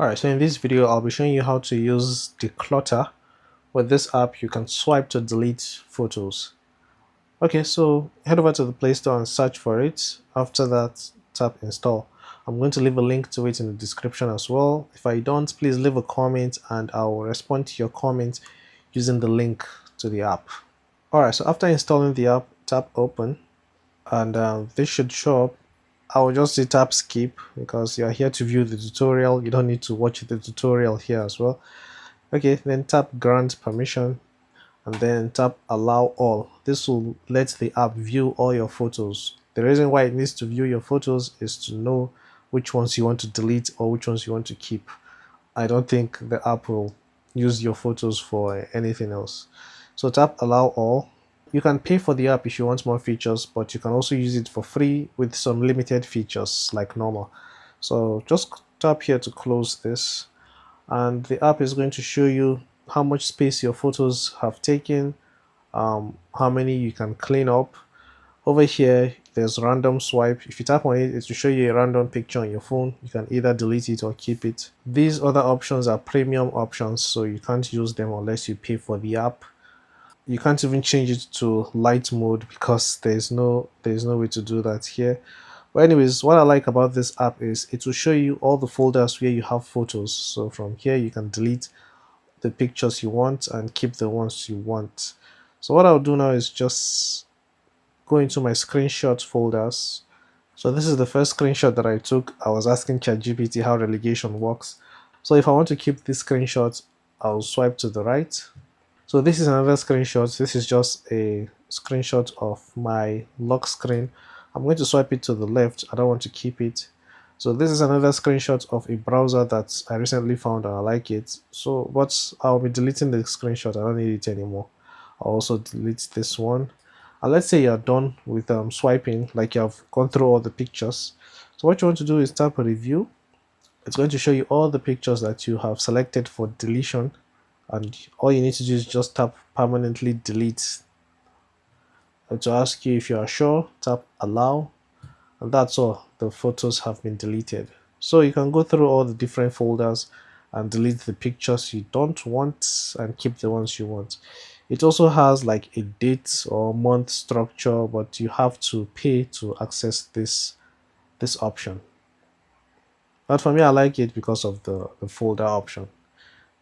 Alright, so in this video I'll be showing you how to use Declutr. With this app you can swipe to delete photos. Okay, so head over to the Play Store and search for it. After that, tap install. I'm going to leave a link to it in the description as well. If I don't, please leave a comment and I'll respond to your comment using the link to the app. Alright, so after installing the app, tap open and this should show up. I will just say tap skip because you're here to view the tutorial. You don't need to watch the tutorial here as well. Okay, then tap grant permission and then tap allow all. This will let the app view all your photos. The reason why it needs to view your photos is to know which ones you want to delete or which ones you want to keep. I don't think the app will use your photos for anything else. So tap allow all. You can pay for the app if you want more features, but you can also use it for free with some limited features like normal. So just tap here to close this, and the app is going to show you how much space your photos have taken, how many you can clean up. Over here there's random swipe. If you tap on it, it will show you a random picture on your phone. You can either delete it or keep it. These other options are premium options, so you can't use them unless you pay for the app. You can't even change it to light mode because there's no way to do that here. But anyways, what I like about this app is it will show you all the folders where you have photos. So from here you can delete the pictures you want and keep the ones you want. So what I'll do now is just go into my screenshot folders. So this is the first screenshot that I took. I was asking ChatGPT how relegation works. So if I want to keep this screenshot, I'll swipe to the right. So this is another screenshot. This is just a screenshot of my lock screen. I'm going to swipe it to the left. I don't want to keep it. So this is another screenshot of a browser that I recently found and I like it. So but I'll be deleting the screenshot. I don't need it anymore. I'll also delete this one. And let's say you're done with swiping, like you have gone through all the pictures. So what you want to do is tap review. It's going to show you all the pictures that you have selected for deletion, and all you need to do is just tap permanently delete. And to ask you if you are sure, tap allow, and that's all. The photos have been deleted. So you can go through all the different folders and delete the pictures you don't want and keep the ones you want. It also has like a date or month structure, but you have to pay to access this option. But for me, I like it because of the folder option.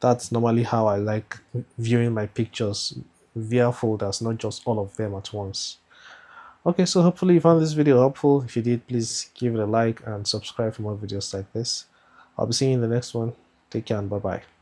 That's normally how I like viewing my pictures via folders, not just all of them at once. Okay, so hopefully you found this video helpful. If you did, please give it a like and subscribe for more videos like this. I'll be seeing you in the next one. Take care and bye bye.